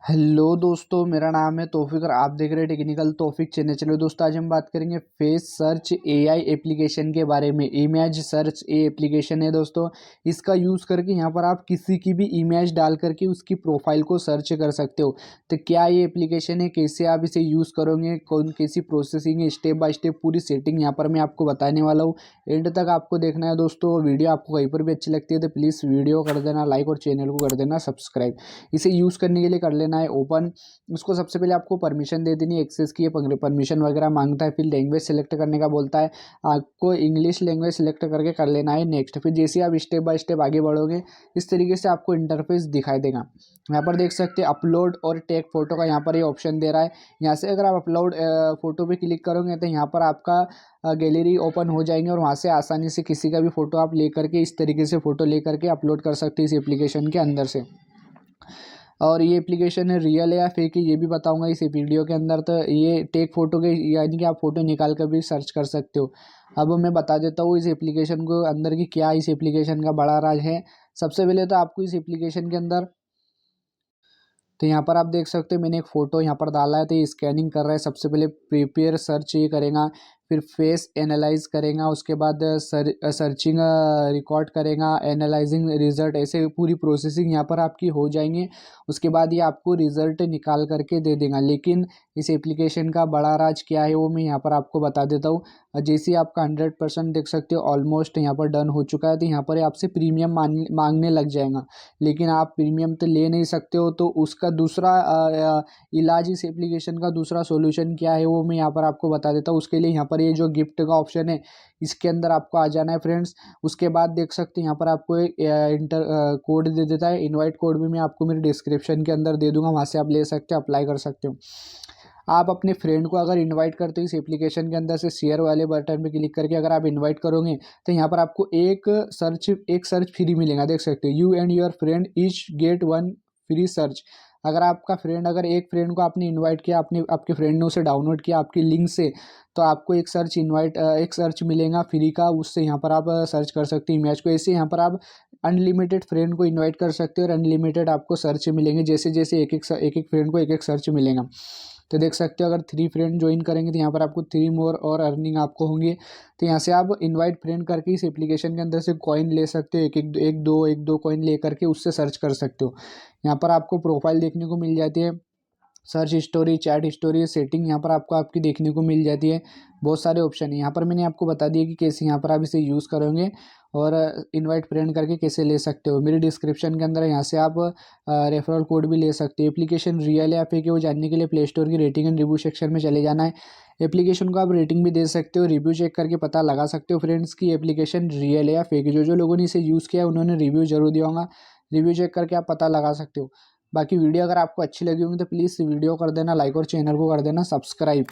Hello दोस्तों, मेरा नाम है तौफीक और आप देख रहे हैं टेक्निकल तौफीक चैनल। चलो दोस्तों, आज हम बात करेंगे फेस सर्च एआई एप्लीकेशन के बारे में। इमेज सर्च एप्लीकेशन है दोस्तों। इसका यूज़ करके यहाँ पर आप किसी की भी इमेज डाल करके उसकी प्रोफाइल को सर्च कर सकते हो। तो क्या ये एप्लीकेशन है, कैसे आप इसे यूज़ करोगे, कौन कैसी प्रोसेसिंग है, स्टेप बाय स्टेप पूरी सेटिंग यहाँ पर मैं आपको बताने वाला हूँ। एंड तक आपको देखना है दोस्तों। वीडियो आपको कहीं पर भी अच्छी लगती है तो प्लीज़ वीडियो कर देना लाइक और चैनल को कर देना सब्सक्राइब। इसे यूज़ करने के लिए कर लेना है ओपन। उसको सबसे पहले आपको परमिशन दे देनी है, एक्सेस की परमिशन वगैरह मांगता है। फिर लैंग्वेज सेलेक्ट करने का बोलता है, आपको इंग्लिश लैंग्वेज सेलेक्ट करके कर लेना है नेक्स्ट। फिर जैसे आप स्टेप बाय स्टेप आगे बढ़ोगे इस तरीके से आपको इंटरफेस दिखाई देगा। यहाँ पर देख सकते हैं अपलोड और टेक फोटो का यहाँ पर ये ऑप्शन दे रहा है। यहाँ से अगर आप अपलोड फोटो पे क्लिक करोगे तो यहाँ पर आपका गैलरी ओपन हो जाएंगे और वहाँ से आसानी से किसी का भी फोटो आप ले करके इस तरीके से फोटो ले करके अपलोड कर सकते हैं इस एप्लीकेशन के अंदर से। और ये एप्लीकेशन है रियल है या फेक है ये भी बताऊंगा इस वीडियो के अंदर। तो ये टेक फोटो के यानी कि आप फोटो निकाल कर भी सर्च कर सकते हो। अब मैं बता देता हूँ इस एप्लीकेशन को अंदर की क्या इस एप्लीकेशन का बड़ा राज है। सबसे पहले तो आपको इस एप्लीकेशन के अंदर तो यहाँ पर आप देख सकते हो मैंने एक फ़ोटो यहाँ पर डाला है। तो ये स्कैनिंग कर रहा है। सबसे पहले प्रिपेयर सर्च ये करेगा, फिर फेस एनालाइज करेगा, उसके बाद सर्चिंग रिकॉर्ड करेगा, एनालाइजिंग रिजल्ट, ऐसे पूरी प्रोसेसिंग यहाँ पर आपकी हो जाएंगे। उसके बाद ये आपको रिजल्ट निकाल करके दे देगा। लेकिन इस एप्लीकेशन का बड़ा राज क्या है वो मैं यहाँ पर आपको बता देता हूँ। जैसे ही आपका 100% देख सकते हो ऑलमोस्ट यहाँ पर डन हो चुका है। तो यहाँ पर आपसे प्रीमियम मांगने लग जाएगा। लेकिन आप प्रीमियम तो ले नहीं सकते हो। तो उसका दूसरा इलाज, इस एप्लीकेशन का दूसरा सॉल्यूशन क्या है वो मैं यहाँ पर आपको बता देता हूँ। उसके लिए यहाँ पर ये जो गिफ्ट का ऑप्शन है इसके अंदर आपको आ जाना है फ्रेंड्स। उसके बाद देख सकते हैं यहाँ पर आपको एक इंटर कोड दे देता है। इनवाइट कोड भी मैं आपको मेरे डिस्क्रिप्शन के अंदर दे दूंगा, वहाँ से आप ले सकते हो, अप्लाई कर सकते हो। आप अपने फ्रेंड को अगर इनवाइट करते हो इस एप्लीकेशन के अंदर से शेयर वाले बटन पे क्लिक करके अगर आप इनवाइट करोगे तो यहाँ पर आपको एक सर्च फ्री मिलेगा। देख सकते हो, you and your friend each get one free search. अगर आपका फ्रेंड, अगर एक फ्रेंड को आपने इनवाइट किया, आपने आपके फ्रेंड ने उसे डाउनलोड किया आपकी लिंक से, तो आपको एक सर्च मिलेगा फ्री का। उससे यहाँ पर आप सर्च कर सकते हो इमेज को। ऐसे यहाँ पर आप अनलिमिटेड फ्रेंड को इनवाइट कर सकते हो और अनलिमिटेड आपको सर्च मिलेंगे। जैसे जैसे एक एक फ्रेंड को एक एक सर्च मिलेगा। तो देख सकते हो अगर 3 फ्रेंड ज्वाइन करेंगे तो यहाँ पर आपको 3 मोर और अर्निंग आपको होंगे। तो यहाँ से आप इनवाइट फ्रेंड करके इस एप्लीकेशन के अंदर से कॉइन ले सकते हो। एक दो कॉइन ले करके उससे सर्च कर सकते हो। यहाँ पर आपको प्रोफाइल देखने को मिल जाती है, search history, chat history, setting यहाँ पर आपको आपकी देखने को मिल जाती है। बहुत सारे ऑप्शन है यहाँ पर। मैंने आपको बता दिया कि कैसे यहाँ पर आप इसे यूज़ करोगे और इनवाइट फ्रेंड करके कैसे ले सकते हो। मेरे डिस्क्रिप्शन के अंदर यहाँ से आप रेफरल कोड भी ले सकते हो। एप्लीकेशन रियल है या फेक है वो जानने के लिए प्ले स्टोर की रेटिंग एंड रिव्यू सेक्शन में चले जाना है। एप्लीकेशन को आप रेटिंग भी दे सकते हो, रिव्यू चेक करके पता लगा सकते हो फ्रेंड्स की एप्लीकेशन रियल है या फेक है। जो जो लोगों ने इसे यूज़ किया है उन्होंने रिव्यू जरूर दिया होगा। रिव्यू चेक करके आप पता लगा सकते हो। बाकी वीडियो अगर आपको अच्छी लगी होगी तो प्लीज़ वीडियो कर देना लाइक और चैनल को कर देना सब्सक्राइब।